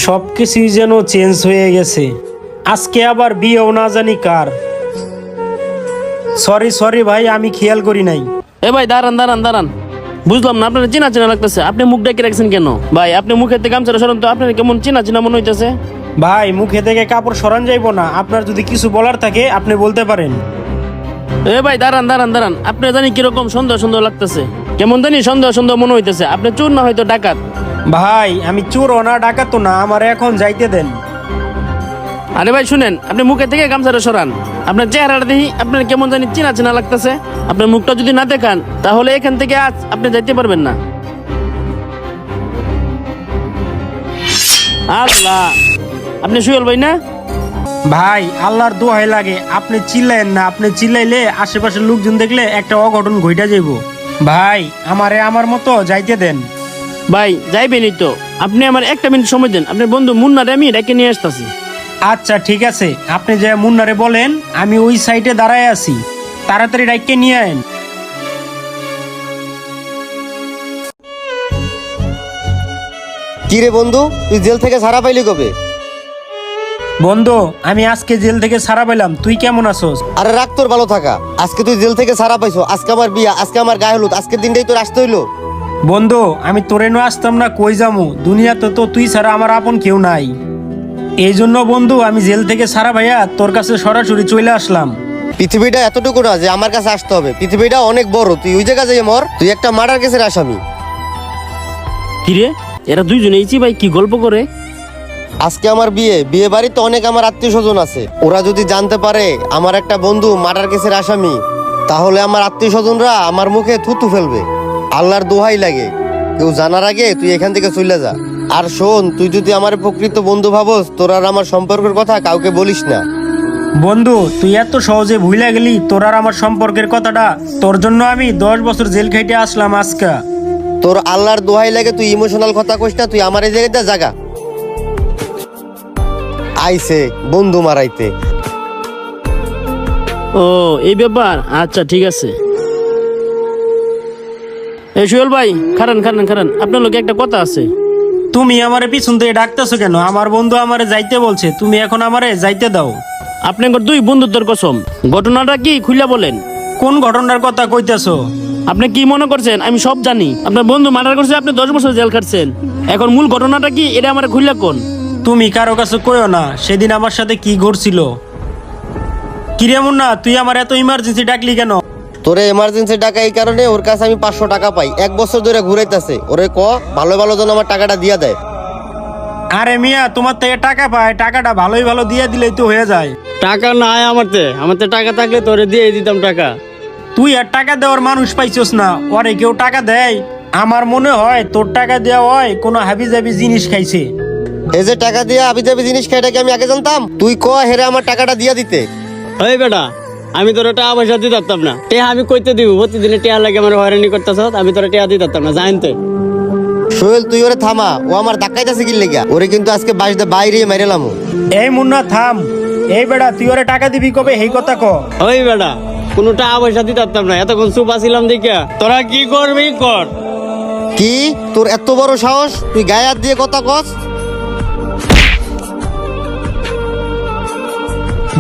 সবকিছুই যেন চেঞ্জ হয়ে গেছে। আজকে আবার বিয়েও না জানি কার। সরি সরি ভাই, আমি খেয়াল করি নাই। এ ভাই দাঁড়ান দাঁড়ান দাঁড়ান, বুঝলাম না, আপনার চেনা চেনা লাগতেছে। আপনি মুখ ডেকে রাখছেন কেন ভাই? আপনি মুখের থেকে গামছাটা সরান তো, আপনার কেমন চেনা চেনা মনে হইতেছে। ভাই মুখে থেকে কাপড় সরান যাইবো না, আপনার যদি কিছু বলার থাকে আপনি বলতে পারেন। এ ভাই দাঁড়ান দাঁড়ান দাঁড়ান, আপনি জানি কিরকম সন্দেহ সন্দেহ লাগতেছে, কেমন জানি সন্দেহ সন্দেহ মনে হইতেছে। আপনি চোর না হয়তো ডাকাত। ভাই আমি চোর না ডাকাত না, আমার এখন যাইতে দেন। আরে ভাই শুনেন, আপনি মুখে থেকে গামছাটা সরান। আপনার চেহারাটা দেখি আপনার কেমন জানি চেনা চেনা লাগতেছে। আপনার মুখটা যদি না দেখান তাহলে এখান থেকে আজ আপনি যাইতে পারবেন না। আল্লাহ, আপনি সুয়েল ভাই না? ভাই আল্লাহর দোহাই লাগে আপনি চিল্লাইন না, আপনি চিল্লাইলে আশেপাশের লোকজন দেখলে একটা অঘটন ঘইটা যাইব। ভাই আমারে আমার মতো যাইতে দেন। ভাই যাইবেনই তো, আপনি আমার একটা মিনিট সময় দেন। আপনার বন্ধু মুন্নারে আমি ডেকে নিয়ে আসতেছি। আচ্ছা ঠিক আছে, আপনি যে মুন্নারে বলেন আমি ওই সাইডে দাঁড়ায় আছি, তাড়াতাড়ি ডাইকে নিয়ে আইন। কি রে বন্ধু, তুই জেল থেকে ছাড়া পাইলি কবে? বন্ধু আমি আজকে জেল থেকে ছাড়া পেলাম, তুই কেমন আছোস? আরে রাখ তোর ভালো থাকা। আজকে তুই জেল থেকে ছাড়া পাইছো, আজকে আমার বিয়া, আজকে আমার গায়ে হলুদ, আজকের দিনটাই তোর আসতে হইলো। বন্ধু আমি তোরে নো আসতাম না কই যামু, দুনিয়াতে তো তুই ছাড়া আমার আপন কেউ নাই। এই জন্য বন্ধু আমি জেল থেকে ছাড়া ভাইয়া তোর কাছে সরাসরি চলে আসলাম। পৃথিবীটা এতটুকু না যে আমার কাছে আসতে হবে, পৃথিবীটা অনেক বড়। তুই ওই জায়গা যাই মর, তুই একটা মার্ডার কেসের আসামি। কিরে এরা দুইজনে এইছি ভাই, কি গল্প করে? আজকে আমার বিয়ে, বিয়ে বাড়িতে অনেক আমার আত্মীয় স্বজন আছে। ওরা যদি জানতে পারে আমার একটা বন্ধু মার্ডার কেসের আসামি, তাহলে আমার আত্মীয় স্বজনরা আমার মুখে থুতু ফেলবে। আল্লাহর দোহাই লাগে, কেউ জানার আগে তুই এখান থেকে চলে যা। আর শোন, তুই যদি আমার প্রকৃত বন্ধু ভাবস, তোর আর আমার সম্পর্কের কথা কাউকে বলিস না। বন্ধু তুই এত সহজে ভুলে গেলি তোর আর আমার সম্পর্কের কথাটা? তোর জন্য আমি 10 বছর জেল খাইতে আসলাম আজকে। তোর আল্লাহর দোহাই লাগে, তুই ইমোশনাল কথা কইস না। তুই আমার এই জায়গাতে জাগা আইছে বন্ধু মারাইতে। ও এই ব্যাপার, আচ্ছা ঠিক আছে। এই সুয়েল ভাই খারান খারান খারান, আপনার লোকে একটা কথা আছে। তুমি আমারে পিছন থেকে ডাকতেছো কেন? আমার বন্ধু আমারে যাইতে বলছে, তুমি এখন আমারে যাইতে দাও। আপনার দুই বন্ধুত্বের কসম, ঘটনাটা কি খুইলা বলেন। কোন ঘটনার কথা কইতেছো? আপনি কি মনে করছেন আমি সব জানি? আপনার বন্ধু মার্ডার করছে, আপনি 10 বছর জেল খাটছেন। এখন মূল ঘটনাটা কি এটা আমার খুইলা কোন। তুমি কারো কাছে কইও না সেদিন আমার সাথে কি ঘটছিল। কিরে মুন্না, তুই আমার এত ইমার্জেন্সি ডাকলি কেন? তোরে এমার্জেন্সি টাকা এই কারণে, ওর কাছে আমি 500 টাকা পাই, 1 বছর ধরে ঘুরাইতেছে। ওরে ক ভালো ভালো যেন আমার টাকাটা দিয়া দেয়। আরে মিয়া, তোমার থেকে টাকা পায়, টাকাটা ভালোই ভালো দিয়ে দিলেই তো হয়ে যায়। টাকা নাই আমারতে টাকা থাকলে তোরে দিয়ে দিতাম টাকা। তুই আর টাকা দেওয়ার মানুষ পাইছস না, ওরে কেউ টাকা দেয়? আমার মনে হয় তোর টাকা দেওয়া হয় কোনো হাবি জাবি জিনিস খাইছে। এই যে টাকা দিয়া আবি যাবি জিনিস খাইটা কি আমি আগে জানতাম? তুই ক হেরে আমার টাকাটা দিয়া দিতে। ওই বেটা, আমি তোর টাকা পয়সা দিতে পারতাম না। টেহা আমি কইতে দিব, প্রতিদিনে টেহা লাগে আমার হয়রানি করতেছ, আমি তোর টেহা দিতে পারতাম না, জানতে। সোহেল তুই ওরে থামা, ও আমার ধাক্কাইতেছে কি লেগা? ওরে কিন্তু আজকে বাসদা বাইরে মাইরালাম। এই মুন্না থাম। এই বেটা তুই ওরে টাকা দিবি কবে এই কথা ক। ওই বেটা, কোনো টাকা পয়সা দিতে পারতাম না, এতক্ষণ চুপ আসিলাম দেখিয়া। তোরা কি করবি কর। কি তোর এত বড় সাহস, তুই গায়ে হাত দিয়ে কথা কস?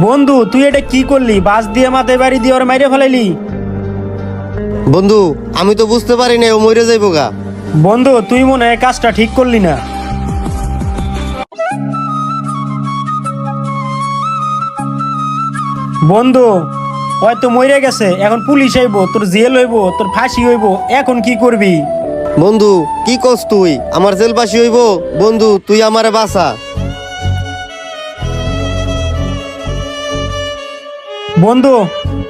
বন্ধু তুই এটা কি করলি? বাস দিয়ে মাথায় বাড়ি দিয়ে ওরে মাইরে ফেলাইলি। বন্ধু আমি তো বুঝতে পারি না ও মরে যাইবো গা। বন্ধু তুই মনে হয় কাজটা ঠিক করলি না। বন্ধু হয়তো মরে গেছে, এখন পুলিশ আইবো, তোর জেল হইব, তোর ফাঁসি হইব, এখন কি করবি? বন্ধু কি কস তুই? আমার জেলবাসী হইব? বন্ধু তুই আমারে বাঁচা। বন্ধু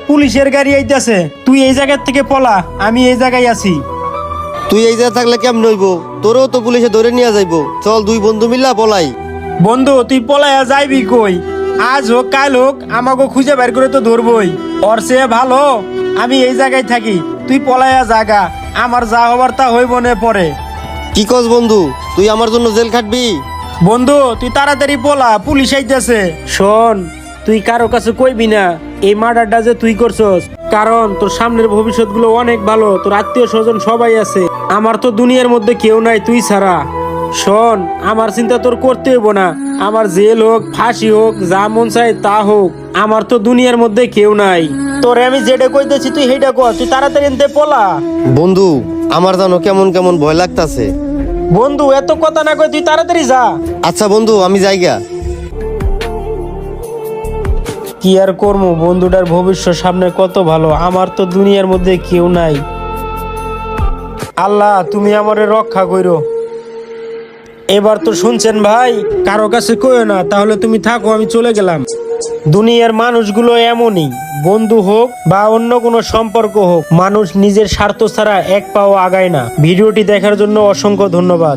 পুলিশের গাড়ি আইতাছে, তুই এই জায়গার থেকে পলা, আমি এই জায়গায় আছি। তুই এই জায়গা থাকলে কেমন হইব? তোরও তো পুলিশে ধরে নিয়ে যাইবো। চল দুই বন্ধু মিল্লা পলাই। বন্ধু তুই পলাইয়া যাইবি কই? আজ হোক কাল হোক আমাকে খুঁজে বের করে তো ধরবই। ওর চেয়ে ভালো আমি এই জায়গায় থাকি, তুই পলাইয়া জাগা, আমার যা হবার তা হইব না পরে। কি কস বন্ধু, তুই আমার জন্য জেল খাটবি? বন্ধু তুই তাড়াতাড়ি পলা, পুলিশ আইতেছে। শোন, তুই কারো কাছে কইবি না এই মার্ডারটা যে তুই করছস, কারণ তোর সামনের ভবিষ্যৎ গুলো অনেক ভালো, তোর আত্মীয় স্বজন সবাই আছে, আমার তো দুনিয়ার মধ্যে কেউ নাই তুই ছাড়া। শোন, আমার চিন্তা তোর করতে হইব না। আমার জেল হোক, ফাঁসি হোক, যা মন চাই তা হোক, আমার তো দুনিয়ার মধ্যে কেউ নাই। তোরে আমি যেটা কইতেছি তুই সেইটা কর, তুই তাড়াতাড়ি এনতে পলা। বন্ধু আমার জানো কেমন কেমন ভয় লাগতাছে। বন্ধু এত কথা না কই তুই তাড়াতাড়ি যা। আচ্ছা বন্ধু আমি যাইগা। কি আর করবো, বন্ধুটার ভবিষ্যৎ সামনে কত ভালো, আমার তো দুনিয়ার মধ্যে কেউ নাই। আল্লাহ তুমি আমারে রক্ষা কইরো। এবার তো শুনছেন ভাই, কারো কাছে কইও না, তাহলে তুমি থাকো, আমি চলে গেলাম। দুনিয়ার মানুষগুলো এমনই, বন্ধু হোক বা অন্য কোনো সম্পর্ক হোক, মানুষ নিজের স্বার্থ ছাড়া এক পাও আগায় না। ভিডিওটি দেখার জন্য অসংখ্য ধন্যবাদ।